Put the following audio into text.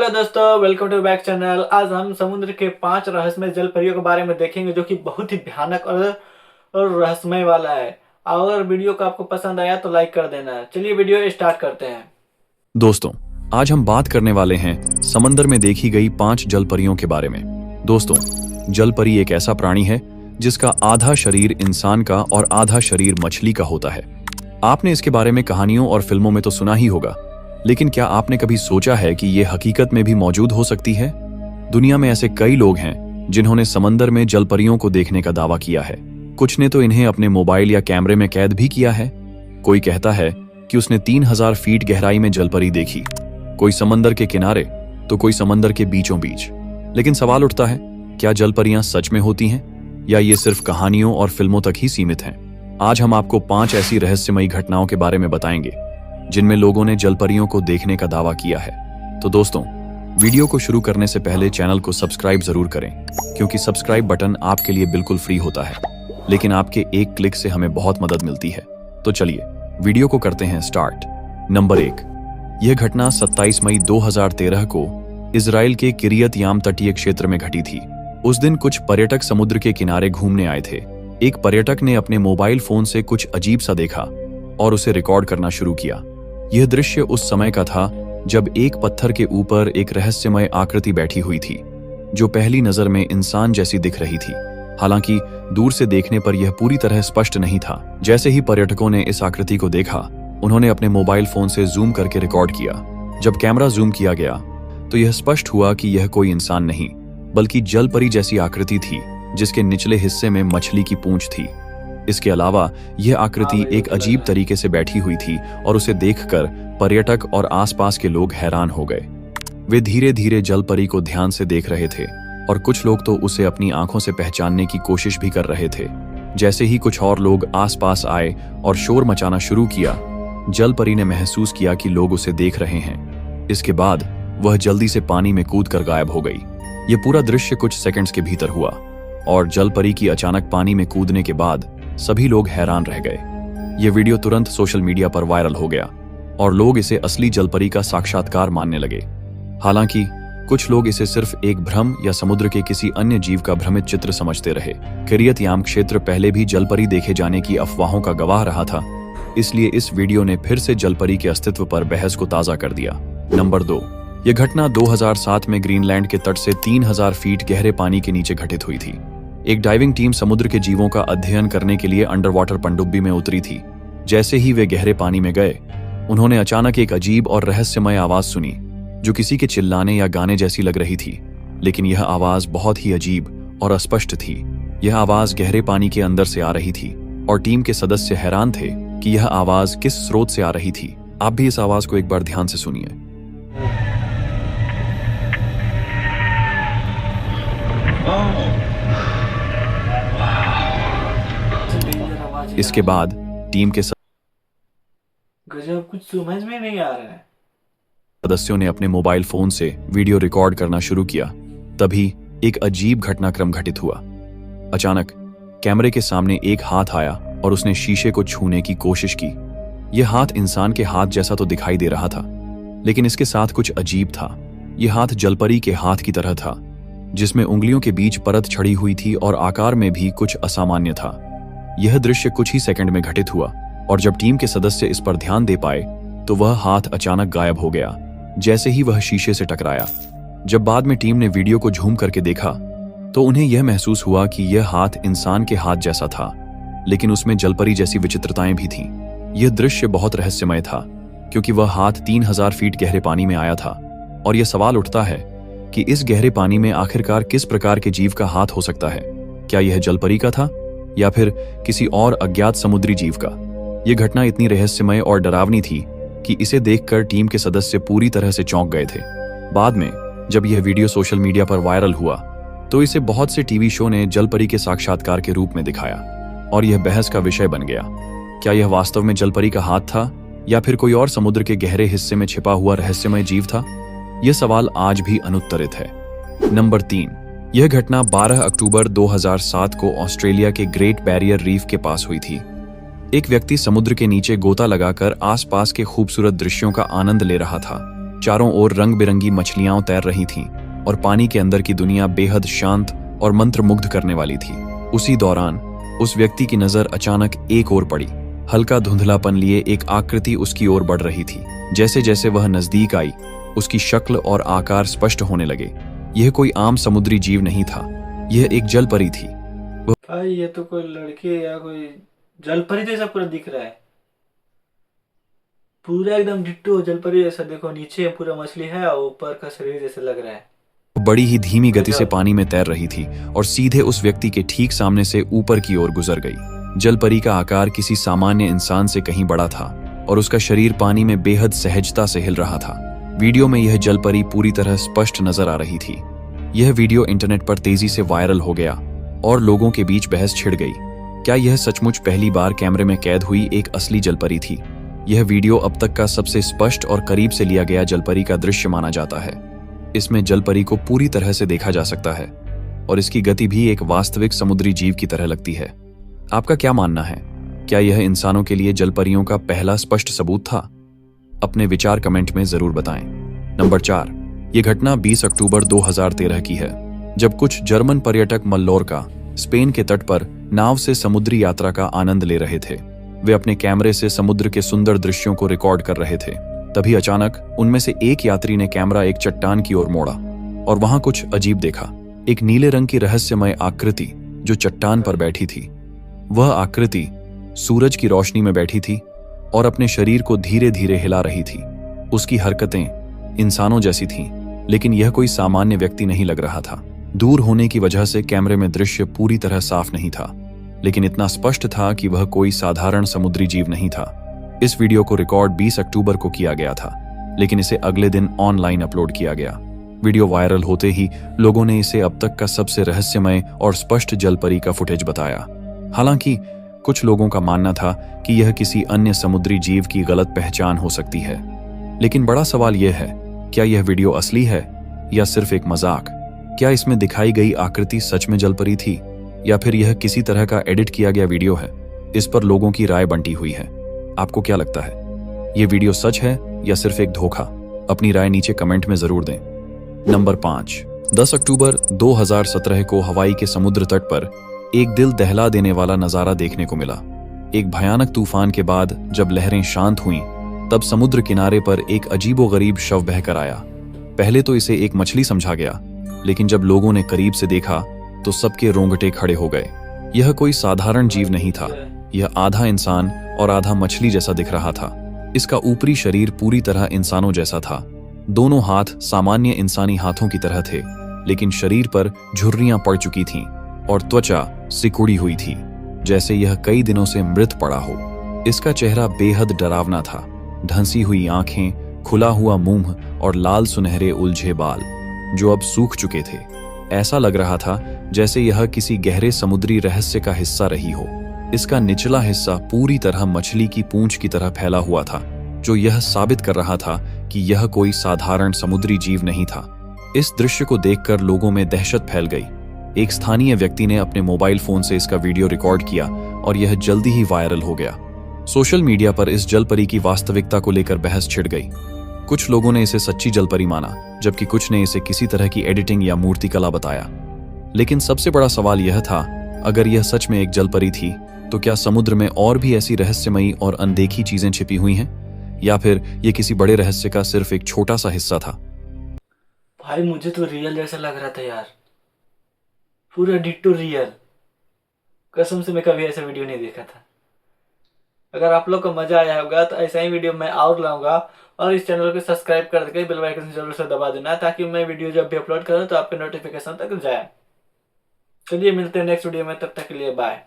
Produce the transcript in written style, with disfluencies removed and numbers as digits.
Hello दोस्तों, welcome to back channel. आज हम समुद्र के 5 रहस्यमय जल परियों के बारे में देखेंगे जो कि बहुत ही भयानक और रहस्यमय वाला है। अगर वीडियो को आपको पसंद आया तो लाइक कर देना। चलिए वीडियो स्टार्ट करते हैं। दोस्तों, आज हम बात करने वाले हैं समंदर में देखी गई 5 जल परियों के बारे में। दोस्तों, जल परी एक ऐसा प्राणी है जिसका आधा शरीर इंसान का और आधा शरीर मछली का होता है। आपने इसके बारे में कहानियों और फिल्मों में तो सुना ही होगा, लेकिन क्या आपने कभी सोचा है कि ये हकीकत में भी मौजूद हो सकती है? दुनिया में ऐसे कई लोग हैं जिन्होंने समंदर में जल परियों को देखने का दावा किया है। कुछ ने तो इन्हें अपने मोबाइल या कैमरे में कैद भी किया है। कोई कहता है कि उसने 3000 फीट गहराई में जल परी देखी, कोई समंदर के किनारे तो कोई समंदर के बीचों बीच। लेकिन सवाल उठता है, क्या जल परियां सच में होती हैं या ये सिर्फ कहानियों और फिल्मों तक ही सीमित हैं? आज हम आपको 5 ऐसी रहस्यमयी घटनाओं के बारे में बताएंगे जिनमें लोगों ने जल परियों को देखने का दावा किया है। तो दोस्तों, वीडियो को शुरू करने से पहले चैनल को सब्सक्राइब जरूर करें, क्योंकि सब्सक्राइब बटन आपके लिए बिल्कुल फ्री होता है, लेकिन आपके एक क्लिक से हमें बहुत मदद मिलती है। तो चलिए वीडियो को करते हैं स्टार्ट। नंबर 1। यह घटना 27 मई 2013 को इजराइल के किरियत याम तटीय क्षेत्र में घटी थी। उस दिन कुछ पर्यटक समुद्र के किनारे घूमने आए थे। एक पर्यटक ने अपने मोबाइल फोन से कुछ अजीब सा देखा और उसे रिकॉर्ड करना शुरू किया। यह दृश्य उस समय का था जब एक पत्थर के ऊपर एक रहस्यमय आकृति बैठी हुई थी, जो पहली नजर में इंसान जैसी दिख रही थी। हालांकि दूर से देखने पर यह पूरी तरह स्पष्ट नहीं था। जैसे ही पर्यटकों ने इस आकृति को देखा, उन्होंने अपने मोबाइल फोन से जूम करके रिकॉर्ड किया। जब कैमरा जूम किया गया तो यह स्पष्ट हुआ कि यह कोई इंसान नहीं, बल्कि जल परी जैसी आकृति थी, जिसके निचले हिस्से में मछली की पूंछ थी। इसके अलावा यह आकृति एक अजीब तरीके से बैठी हुई थी और उसे देखकर पर्यटक और आसपास के लोग हैरान हो गए। वे धीरे धीरे जल परी को ध्यान से देख रहे थे और कुछ लोग तो उसे अपनी आंखों से पहचानने की कोशिश भी कर रहे थे। जैसे ही कुछ और लोग आसपास आए और शोर मचाना शुरू किया, जल परी ने महसूस किया कि लोग उसे देख रहे हैं। इसके बाद वह जल्दी से पानी में कूदकर गायब हो गई। यह पूरा दृश्य कुछ सेकंड्स के भीतर हुआ और जल परी की अचानक पानी में कूदने के बाद सभी लोग हैरान रह गए। यह वीडियो तुरंत सोशल मीडिया पर वायरल हो गया और लोग इसे असली जल परी का साक्षात्कार मानने लगे। हालांकि कुछ लोग इसे सिर्फ एक भ्रम या समुद्र के किसी अन्य जीव का भ्रमित चित्र समझते रहे। किरियत याम क्षेत्र पहले भी जल परी देखे जाने की अफवाहों का गवाह रहा था, इसलिए इस वीडियो ने फिर से जल परी के अस्तित्व पर बहस को ताजा कर दिया। नंबर 2। यह घटना 2007 में ग्रीनलैंड के तट से 3000 फीट गहरे पानी के नीचे घटित हुई थी। एक डाइविंग टीम समुद्र के जीवों का अध्ययन करने के लिए अंडर वाटर पनडुब्बी में उतरी थी। जैसे ही वे गहरे पानी में गए, उन्होंने अचानक एक अजीब और रहस्यमय आवाज सुनी, जो किसी के चिल्लाने या गाने जैसी लग रही थी। लेकिन यह आवाज बहुत ही अजीब और अस्पष्ट थी। यह आवाज गहरे पानी के अंदर से आ रही थी और टीम के सदस्य हैरान थे कि यह आवाज किस स्रोत से आ रही थी। आप भी इस आवाज को एक बार ध्यान से सुनिए। इसके बाद टीम के गजब, कुछ समझ में नहीं आ रहा है। सदस्यों ने अपने मोबाइल फोन से वीडियो रिकॉर्ड करना शुरू किया। तभी एक अजीब घटनाक्रम घटित हुआ। अचानक कैमरे के सामने एक हाथ आया और उसने शीशे को छूने की कोशिश की। यह हाथ इंसान के हाथ जैसा तो दिखाई दे रहा था, लेकिन इसके साथ कुछ अजीब था। यह हाथ जलपरी के हाथ की तरह था, जिसमें उंगलियों के बीच परत छड़ी हुई थी और आकार में भी कुछ असामान्य था। यह दृश्य कुछ ही सेकंड में घटित हुआ और जब टीम के सदस्य इस पर ध्यान दे पाए तो वह हाथ अचानक गायब हो गया, जैसे ही वह शीशे से टकराया। जब बाद में टीम ने वीडियो को झूम करके देखा तो उन्हें यह महसूस हुआ कि यह हाथ इंसान के हाथ जैसा था, लेकिन उसमें जलपरी जैसी विचित्रताएं भी थीं। यह दृश्य बहुत रहस्यमय था, क्योंकि वह हाथ 3000 फीट गहरे पानी में आया था और यह सवाल उठता है कि इस गहरे पानी में आखिरकार किस प्रकार के जीव का हाथ हो सकता है। क्या यह जलपरी का था या फिर किसी और अज्ञात समुद्री जीव का? यह घटना इतनी रहस्यमय और डरावनी थी कि इसे देखकर टीम के सदस्य पूरी तरह से चौंक गए थे। बाद में जब यह वीडियो सोशल मीडिया पर वायरल हुआ तो इसे बहुत से टीवी शो ने जलपरी के साक्षात्कार के रूप में दिखाया और यह बहस का विषय बन गया। क्या यह वास्तव में जलपरी का हाथ था या फिर कोई और समुद्र के गहरे हिस्से में छिपा हुआ रहस्यमय जीव था? यह सवाल आज भी अनुत्तरित है। नंबर 3। यह घटना 12 अक्टूबर 2007 को ऑस्ट्रेलिया के ग्रेट बैरियर रीफ के पास हुई थी। एक व्यक्ति समुद्र के नीचे गोता लगाकर आसपास के खूबसूरत दृश्यों का आनंद ले रहा था। चारों ओर रंग बिरंगी मछलियां तैर रही थीं और पानी के अंदर की दुनिया बेहद शांत और मंत्रमुग्ध करने वाली थी। उसी दौरान उस व्यक्ति की नजर अचानक एक ओर पड़ी। हल्का धुंधलापन लिए एक आकृति उसकी ओर बढ़ रही थी। जैसे जैसे वह नजदीक आई, उसकी शक्ल और आकार स्पष्ट होने लगे। यह कोई आम समुद्री जीव नहीं था, यह एक जल परी थी। भाई ये तो कोई लड़की या कोई जल परी जैसा पूरा दिख रहा है, पूरा एकदम डिट्टो जल परी जैसा। देखो नीचे पूरा मछली है और ऊपर का शरीर जैसे लग रहा है। बड़ी ही धीमी गति से पानी में तैर रही थी और सीधे उस व्यक्ति के ठीक सामने से ऊपर की ओर गुजर गई। जलपरी का आकार किसी सामान्य इंसान से कहीं बड़ा था और उसका शरीर पानी में बेहद सहजता से हिल रहा था। वीडियो में यह जलपरी पूरी तरह स्पष्ट नजर आ रही थी। यह वीडियो इंटरनेट पर तेजी से वायरल हो गया और लोगों के बीच बहस छिड़ गई। क्या यह सचमुच पहली बार कैमरे में कैद हुई एक असली जलपरी थी? यह वीडियो अब तक का सबसे स्पष्ट और करीब से लिया गया जलपरी का दृश्य माना जाता है। इसमें जलपरी को पूरी तरह से देखा जा सकता है और इसकी गति भी एक वास्तविक समुद्री जीव की तरह लगती है। आपका क्या मानना है? क्या यह इंसानों के लिए जलपरियों का पहला स्पष्ट सबूत था? अपने विचार कमेंट में जरूर बताएं। नंबर 4, यह घटना 20 अक्टूबर 2013 की है, जब कुछ जर्मन पर्यटक मल्लोर्का, स्पेन के तट पर नाव से समुद्री यात्रा का आनंद ले रहे थे। वे अपने कैमरे से समुद्र के सुंदर दृश्यों को रिकॉर्ड कर रहे थे। तभी अचानक उनमें से एक यात्री ने कैमरा एक चट्टान की ओर मोड़ा और वहां कुछ अजीब देखा। एक नीले रंग की रहस्यमय आकृति जो चट्टान पर बैठी थी। वह आकृति सूरज की रोशनी में बैठी थी और अपने शरीर को धीरे धीरे हिला रही थी। उसकी हरकतें इंसानों जैसी थीं, लेकिन यह कोई सामान्य व्यक्ति नहीं लग रहा था। दूर होने की वजह से कैमरे में दृश्य पूरी तरह साफ नहीं था, लेकिन इतना स्पष्ट था कि वह कोई साधारण समुद्री जीव नहीं था। इस वीडियो को रिकॉर्ड 20 अक्टूबर को किया गया था, लेकिन इसे अगले दिन ऑनलाइन अपलोड किया गया। वीडियो वायरल होते ही लोगों ने इसे अब तक का सबसे रहस्यमय और स्पष्ट जलपरी का फुटेज बताया। हालांकि कुछ लोगों का मानना था कि यह किसी अन्य समुद्री जीव की गलत पहचान हो सकती है। लेकिन बड़ा सवाल यह है, क्या यह वीडियो असली है या सिर्फ एक मजाक? क्या इसमें दिखाई गई आकृति सच में जलपरी थी या फिर यह किसी तरह का एडिट किया गया वीडियो है? इस पर लोगों की राय बंटी हुई है। आपको क्या लगता है, यह वीडियो सच है या सिर्फ एक धोखा? अपनी राय नीचे कमेंट में जरूर दें। नंबर 5, 10 अक्टूबर 2017 को हवाई के समुद्र तट पर एक दिल दहला देने वाला नजारा देखने को मिला। एक भयानक तूफान के बाद जब लहरें शांत हुईं, तब समुद्र किनारे पर एक अजीबोगरीब शव बहकर आया। पहले तो इसे एक मछली समझा गया, लेकिन जब लोगों ने करीब से देखा तो सबके रोंगटे खड़े हो गए। यह कोई साधारण जीव नहीं था, यह आधा इंसान और आधा मछली जैसा दिख रहा था। इसका ऊपरी शरीर पूरी तरह इंसानों जैसा था। दोनों हाथ सामान्य इंसानी हाथों की तरह थे, लेकिन शरीर पर झुर्रियां पड़ चुकी थीं और त्वचा सिकुड़ी हुई थी, जैसे यह कई दिनों से मृत पड़ा हो। इसका चेहरा बेहद डरावना था। ढंसी हुई आंखें, खुला हुआ मुंह और लाल सुनहरे उलझे बाल जो अब सूख चुके थे। ऐसा लग रहा था जैसे यह किसी गहरे समुद्री रहस्य का हिस्सा रही हो। इसका निचला हिस्सा पूरी तरह मछली की पूंछ की तरह फैला हुआ था, जो यह साबित कर रहा था कि यह कोई साधारण समुद्री जीव नहीं था। इस दृश्य को देखकर लोगों में दहशत फैल गई। एक स्थानीय व्यक्ति ने अपने मोबाइल फोन से इसका वीडियो रिकॉर्ड किया और यह जल्दी ही वायरल हो गया। सोशल मीडिया पर इस जलपरी की वास्तविकता को लेकर बहस छिड़ गई। कुछ लोगों ने इसे सच्ची जलपरी माना, जबकि कुछ ने इसे किसी तरह की एडिटिंग या मूर्तिकला बताया। लेकिन सबसे बड़ा सवाल यह था, अगर यह सच में एक जलपरी थी तो क्या समुद्र में और भी ऐसी रहस्यमयी और अनदेखी चीजें छिपी हुई हैं, या फिर यह किसी बड़े रहस्य का सिर्फ एक छोटा सा हिस्सा था? भाई मुझे तो रियल जैसा लग रहा था यार, पूरा डिट्टो रियल। कसम से मैं कभी ऐसा वीडियो नहीं देखा था। अगर आप लोग को मजा आया होगा तो ऐसा ही वीडियो मैं और लाऊंगा, और इस चैनल को सब्सक्राइब कर देकर बेल आइकन जरूर से दबा देना, ताकि मैं वीडियो जब भी अपलोड करूं तो आपके नोटिफिकेशन तक जाए। चलिए मिलते हैं नेक्स्ट वीडियो में, तब तक के लिए बाय।